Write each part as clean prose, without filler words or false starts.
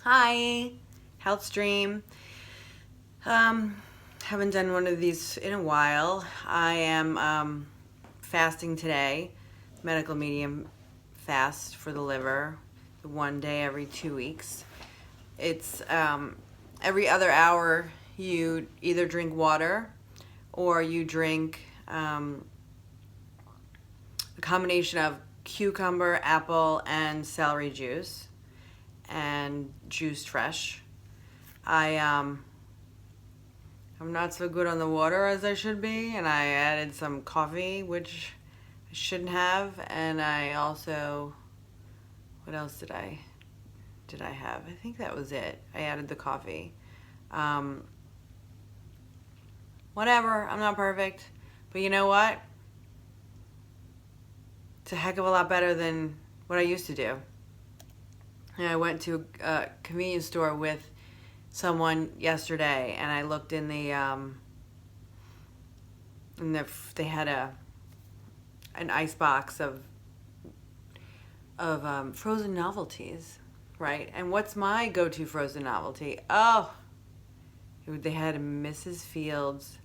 Hi, Health Stream. Haven't done one of these in a while. I am fasting today, medical medium fast for the liver, one day every 2 weeks. It's every other hour you either drink water or you drink a combination of cucumber, apple, and celery juice, and juiced fresh. I'm not so good on the water as I should be, and I added some coffee, which I shouldn't have, and I also, what else did I have? I think that was it. I added the coffee. Whatever, I'm not perfect, but you know what? It's a heck of a lot better than what I used to do. And I went to a convenience store with someone yesterday, and I looked in they had an ice box of frozen novelties, right? And what's my go-to frozen novelty? Oh, they had a Mrs. Fields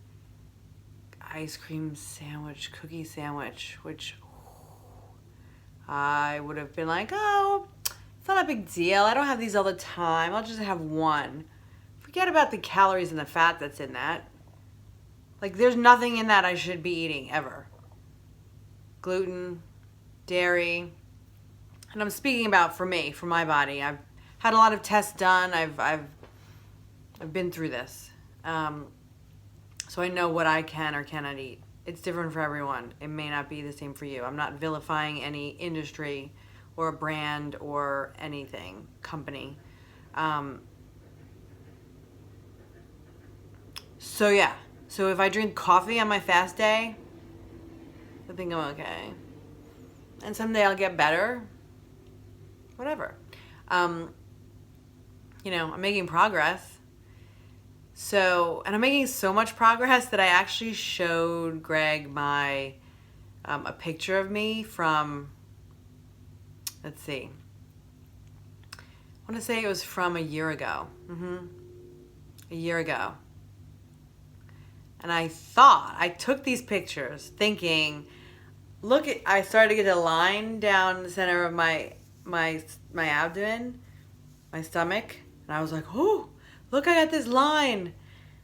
ice cream sandwich, cookie sandwich, which I would have been like, oh, it's not a big deal. I don't have these all the time. I'll just have one. Forget about the calories and the fat that's in that. Like, there's nothing in that I should be eating ever. Gluten, dairy, and I'm speaking about for me, for my body. I've had a lot of tests done. I've been through this, so I know what I can or cannot eat. It's different for everyone. It may not be the same for you. I'm not vilifying any industry or a brand or anything, company. So yeah, so if I drink coffee on my fast day, I think I'm okay. And someday I'll get better. Whatever. I'm making progress. So, and I'm making so much progress that I actually showed Greg my a picture of me from, let's see, I want to say it was from a year ago. A year ago. And I took these pictures thinking, I started to get a line down the center of my abdomen, my stomach, and I was like, oh, look, I got this line.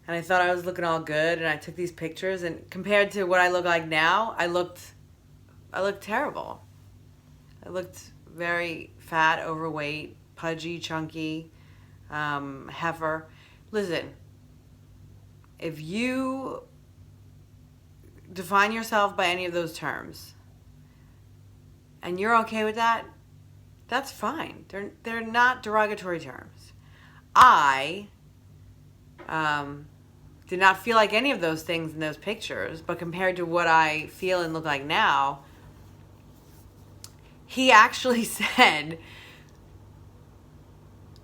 And I thought I was looking all good, and I took these pictures, and compared to what I look like now, I looked terrible. I looked very fat, overweight, pudgy, chunky, heifer. Listen, if you define yourself by any of those terms and you're okay with that, that's fine. They're not derogatory terms. I did not feel like any of those things in those pictures, but compared to what I feel and look like now, he actually said,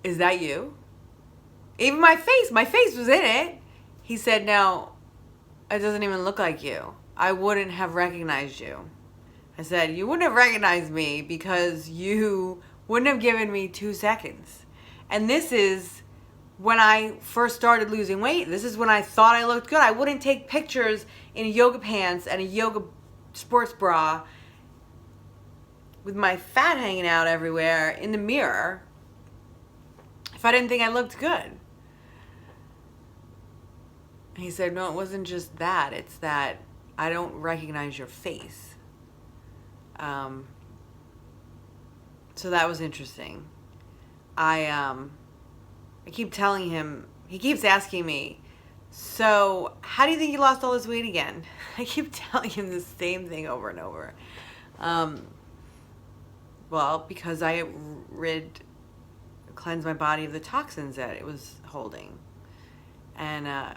"Is that you?" Even my face was in it. He said, "No, it doesn't even look like you. I wouldn't have recognized you." I said, "You wouldn't have recognized me because you wouldn't have given me 2 seconds." And this is when I first started losing weight. This is when I thought I looked good. I wouldn't take pictures in yoga pants and a yoga sports bra with my fat hanging out everywhere in the mirror if I didn't think I looked good. And he said, "No, it wasn't just that. It's that I don't recognize your face." So that was interesting. I keep telling him, he keeps asking me, "So how do you think you lost all this weight again?" I keep telling him the same thing over and over. Well, because I cleansed my body of the toxins that it was holding. And I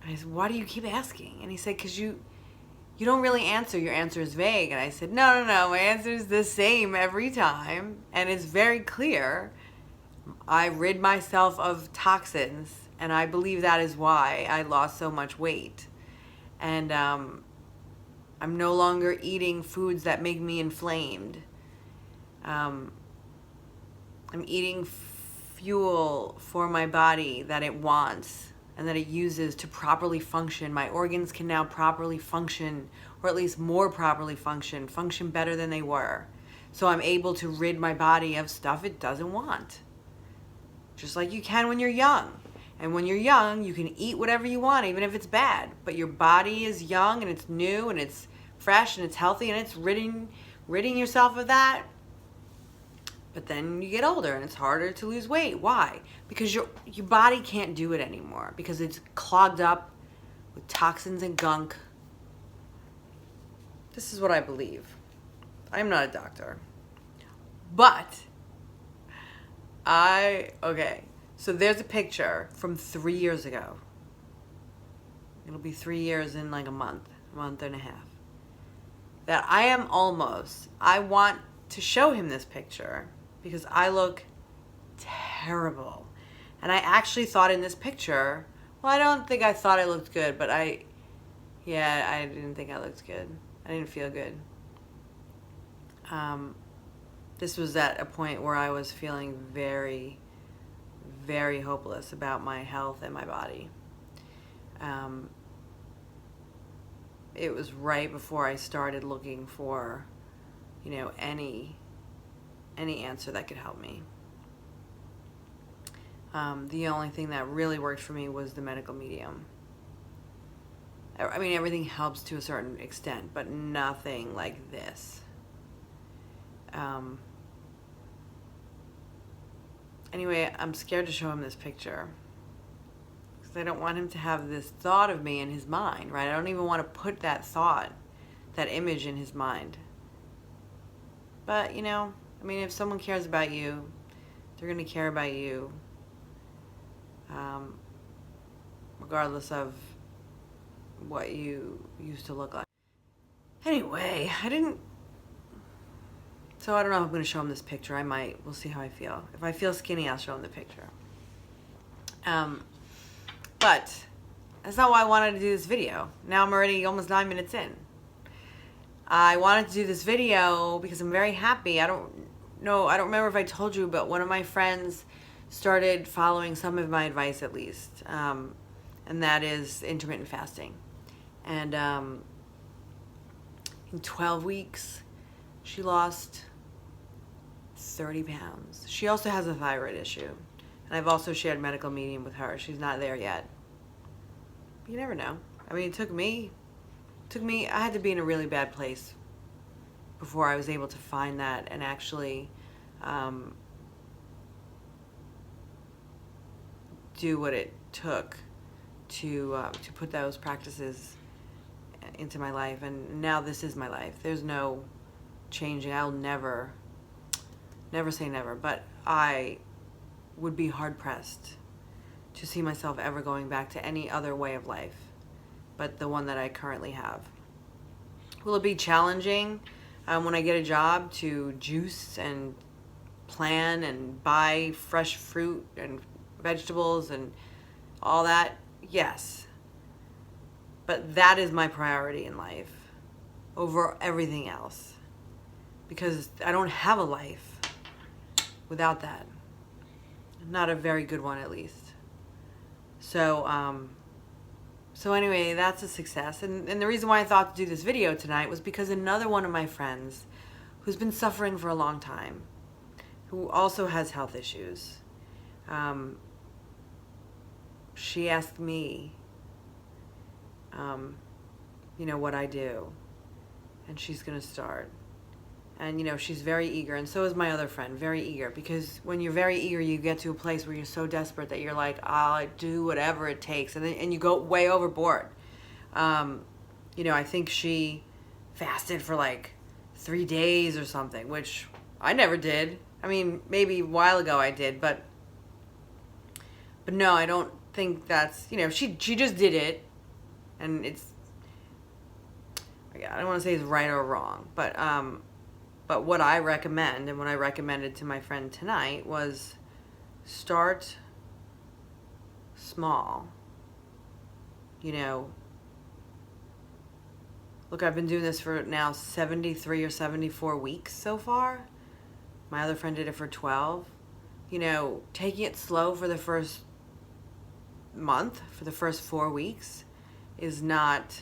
said, "Why do you keep asking?" And he said, "Because you don't really answer. Your answer is vague." And I said, no, my answer is the same every time. And it's very clear. I rid myself of toxins, and I believe that is why I lost so much weight. And I'm no longer eating foods that make me inflamed. I'm eating fuel for my body that it wants and that it uses to properly function. My organs can now properly function, or at least more properly function better than they were. So I'm able to rid my body of stuff it doesn't want. Just like you can when you're young. And when you're young, you can eat whatever you want, even if it's bad. But your body is young and it's new and it's fresh and it's healthy and it's ridding yourself of that. But then you get older and it's harder to lose weight. Why? Because your body can't do it anymore, because it's clogged up with toxins and gunk. This is what I believe. I'm not a doctor. But okay. So there's a picture from 3 years ago. It'll be 3 years in like a month and a half. That I want to show him this picture because I look terrible. And I actually thought in this picture, well, I don't think I thought I looked good, but I didn't think I looked good. I didn't feel good. This was at a point where I was feeling very, very hopeless about my health and my body. It was right before I started looking for, any answer that could help me. The only thing that really worked for me was the medical medium. I mean, everything helps to a certain extent, but nothing like this. Anyway, I'm scared to show him this picture because I don't want him to have this thought of me in his mind, right? I don't even want to put that thought, that image in his mind. But, if someone cares about you, they're going to care about you, regardless of what you used to look like. Anyway, so I don't know if I'm going to show him this picture. I might. We'll see how I feel. If I feel skinny, I'll show him the picture. But that's not why I wanted to do this video. Now I'm already almost 9 minutes in. I wanted to do this video because I'm very happy. I don't remember if I told you, but one of my friends started following some of my advice, at least, and that is intermittent fasting. And in 12 weeks, she lost 30 pounds. She also has a thyroid issue, and I've also shared medical medium with her. She's not there yet. But you never know. I mean, it took me, I had to be in a really bad place before I was able to find that and actually do what it took to put those practices into my life. And now this is my life. There's no changing. I'll never say never, but I would be hard pressed to see myself ever going back to any other way of life but the one that I currently have. Will it be challenging when I get a job to juice and plan and buy fresh fruit and vegetables and all that? Yes. But that is my priority in life over everything else, because I don't have a life without that. Not a very good one, at least. So anyway, that's a success. And the reason why I thought to do this video tonight was because another one of my friends who's been suffering for a long time, who also has health issues, she asked me, what I do, and she's going to start. And, she's very eager, and so is my other friend, very eager, because when you're very eager, you get to a place where you're so desperate that you're like, I'll do whatever it takes, and you go way overboard. I think she fasted for like 3 days or something, which I never did. I mean, maybe a while ago I did, but no, I don't think that's, she just did it, and it's, I don't want to say it's right or wrong, but what I recommend, and what I recommended to my friend tonight, was start small. Look, I've been doing this for now 73 or 74 weeks so far. My other friend did it for 12. taking it slow for the first month, for the first 4 weeks, is not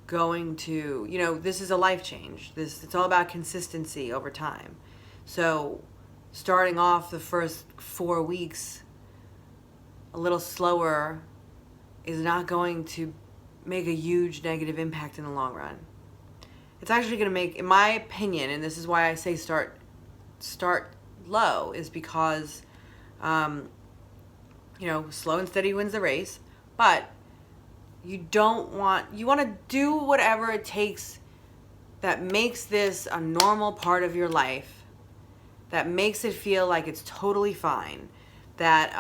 going to, this is a life change. It's all about consistency over time. So starting off the first 4 weeks a little slower is not going to make a huge negative impact in the long run. It's actually going to make, in my opinion, and this is why I say start low, is because slow and steady wins the race. But you want to do whatever it takes that makes this a normal part of your life, that makes it feel like it's totally fine, that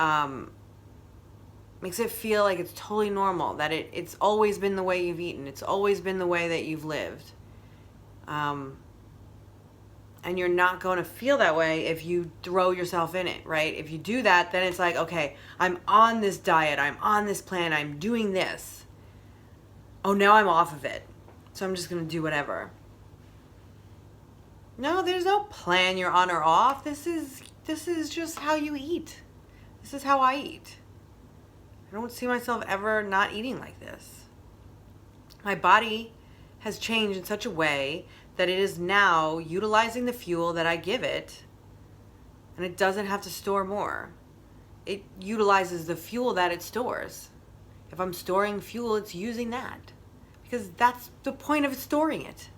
makes it feel like it's totally normal, that it's always been the way you've eaten, it's always been the way that you've lived. And you're not going to feel that way if you throw yourself in it, right? If you do that, then it's like, okay, I'm on this diet, I'm on this plan, I'm doing this. Oh, now I'm off of it, so I'm just going to do whatever. No, there's no plan you're on or off. This is just how you eat. This is how I eat. I don't see myself ever not eating like this. My body has changed in such a way that it is now utilizing the fuel that I give it, and it doesn't have to store more. It utilizes the fuel that it stores. If I'm storing fuel, it's using that, because that's the point of storing it,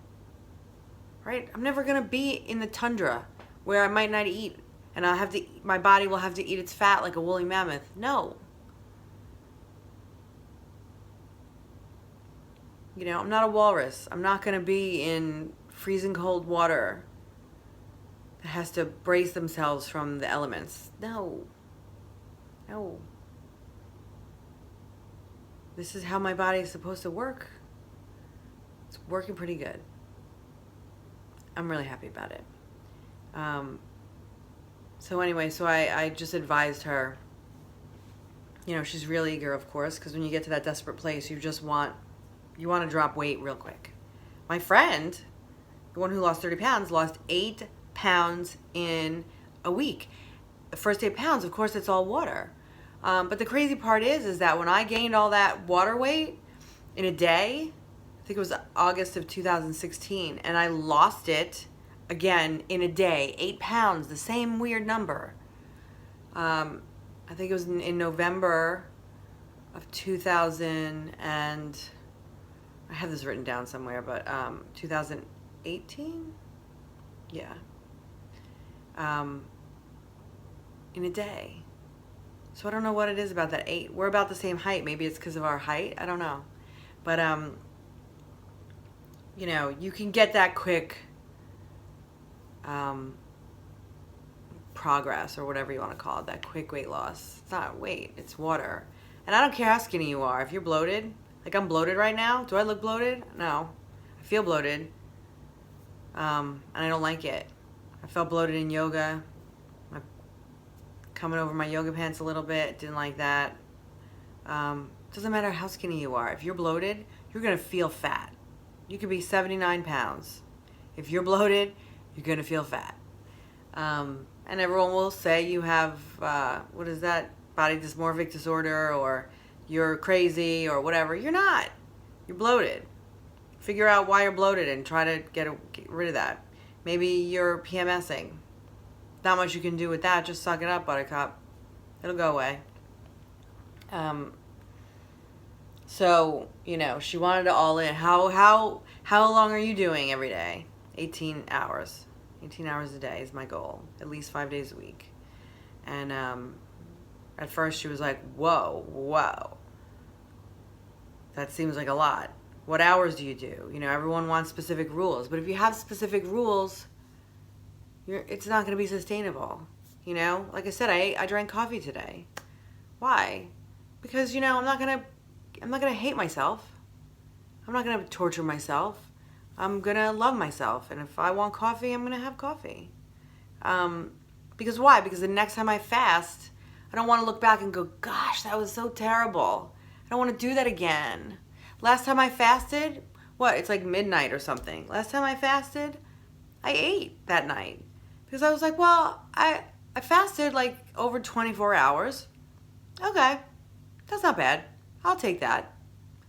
right? I'm never going to be in the tundra where I might not eat, and my body will have to eat its fat like a woolly mammoth. No. I'm not a walrus. I'm not going to be in freezing cold water that has to brace themselves from the elements. No. This is how my body is supposed to work. It's working pretty good. I'm really happy about it. So anyway, I just advised her, she's real eager, of course, because when you get to that desperate place, you want to drop weight real quick. My friend, the one who lost 30 pounds, lost 8 pounds in a week. The first 8 pounds, of course, it's all water. But the crazy part is that when I gained all that water weight in a day, I think it was August of 2016, and I lost it again in a day, 8 pounds, the same weird number. I think it was in November of 2000 and I have this written down somewhere, but 2018? Yeah. In a day. So I don't know what it is about that 8. We're about the same height. Maybe it's because of our height. I don't know. But, you can get that quick progress, or whatever you want to call it, that quick weight loss. It's not weight, it's water. And I don't care how skinny you are. If you're bloated, like I'm bloated right now. Do I look bloated? No. I feel bloated. And I don't like it. I felt bloated in yoga. Coming over my yoga pants a little bit. Didn't like that. Doesn't matter how skinny you are. If you're bloated, you're going to feel fat. You could be 79 pounds. If you're bloated, you're going to feel fat. And everyone will say you have, what is that? Body dysmorphic disorder, or you're crazy, or whatever. You're not. You're bloated. Figure out why you're bloated and try to get rid of that. Maybe you're PMSing. Not much you can do with that. Just suck it up, buttercup. It'll go away. So, she wanted to all in. How long are you doing every day? 18 hours. 18 hours a day is my goal. At least 5 days a week. And at first she was like, whoa. That seems like a lot. What hours do you do? Everyone wants specific rules. But if you have specific rules, it's not going to be sustainable. Like I said, I drank coffee today. Why? Because, I'm not going to hate myself. I'm not going to torture myself. I'm going to love myself. And if I want coffee, I'm going to have coffee. Because why? Because the next time I fast, I don't want to look back and go, gosh, that was so terrible. I don't want to do that again. Last time I fasted, it's like midnight or something. Last time I fasted, I ate that night. Because I was like, well, I I fasted like over 24 hours. Okay, that's not bad. I'll take that.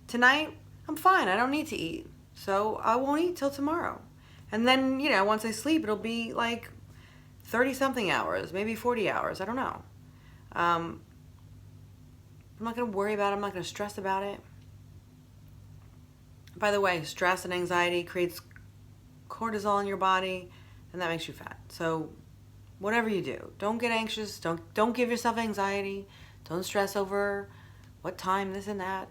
Tonight, I'm fine. I don't need to eat. So I won't eat till tomorrow. And then, once I sleep, it'll be like 30-something hours, maybe 40 hours. I don't know. I'm not going to worry about it. I'm not going to stress about it. By the way, stress and anxiety creates cortisol in your body, and that makes you fat. So whatever you do, don't get anxious. Don't give yourself anxiety. Don't stress over what time, this and that.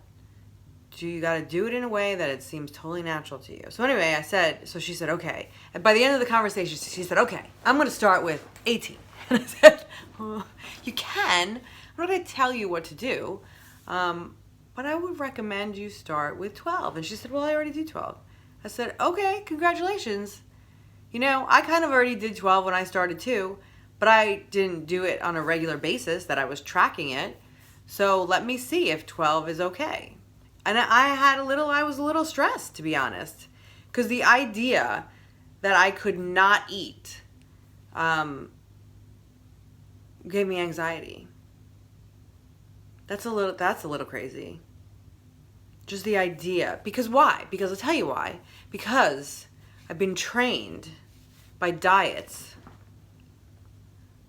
You got to do it in a way that it seems totally natural to you. So anyway, she said, okay. And by the end of the conversation, she said, okay, I'm going to start with 18. And I said, well, you can. I'm not going to tell you what to do. But I would recommend you start with 12. And she said, well, I already do 12. I said, okay, congratulations. I kind of already did 12 when I started too, but I didn't do it on a regular basis that I was tracking it. So let me see if 12 is okay. And I was a little stressed, to be honest, because the idea that I could not eat gave me anxiety. That's a little crazy. Just the idea. Because why? Because I'll tell you why. Because I've been trained by diets.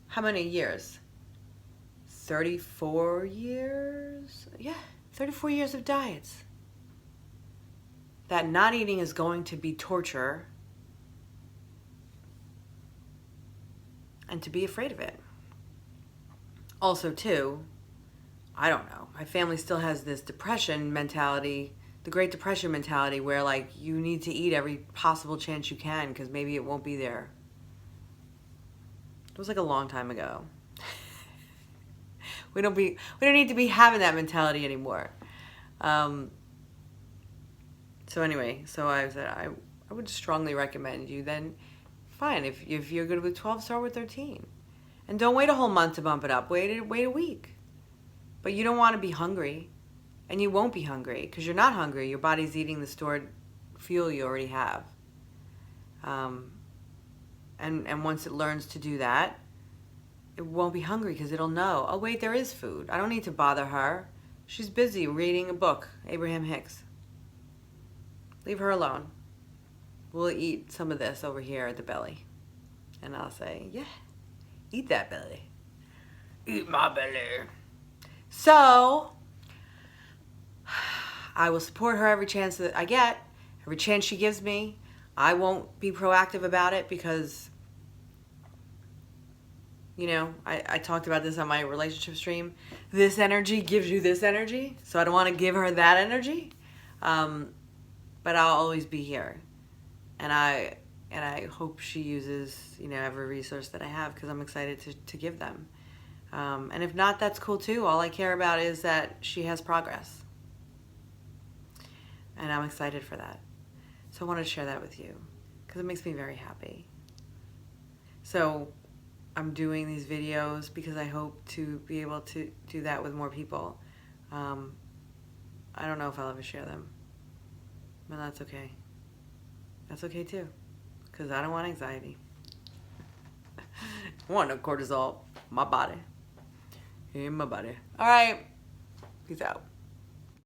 How many years? 34 years? Yeah, 34 years of diets. That not eating is going to be torture. And to be afraid of it. Also, too, I don't know. My family still has this depression mentality, the Great Depression mentality, where like you need to eat every possible chance you can because maybe it won't be there. It was like a long time ago. We don't need to be having that mentality anymore. So anyway, I said I would strongly recommend you then. Fine, if you're good with 12, start with 13, and don't wait a whole month to bump it up. Wait a week. But you don't want to be hungry, and you won't be hungry because you're not hungry. Your body's eating the stored fuel you already have. And once it learns to do that, it won't be hungry because it'll know, oh wait, there is food. I don't need to bother her. She's busy reading a book, Abraham Hicks. Leave her alone. We'll eat some of this over here at the belly. And I'll say, yeah, eat that belly. Eat my belly. So, I will support her every chance that I get, every chance she gives me. I won't be proactive about it because, I talked about this on my relationship stream. This energy gives you this energy, so I don't want to give her that energy. But I'll always be here. And I hope she uses, every resource that I have because I'm excited to give them. And if not, that's cool too. All I care about is that she has progress. And I'm excited for that. So I wanted to share that with you because it makes me very happy. So I'm doing these videos because I hope to be able to do that with more people. I don't know if I'll ever share them, but that's okay. That's okay too, because I don't want anxiety. I want no cortisol in my body. In my body. All right. Peace out.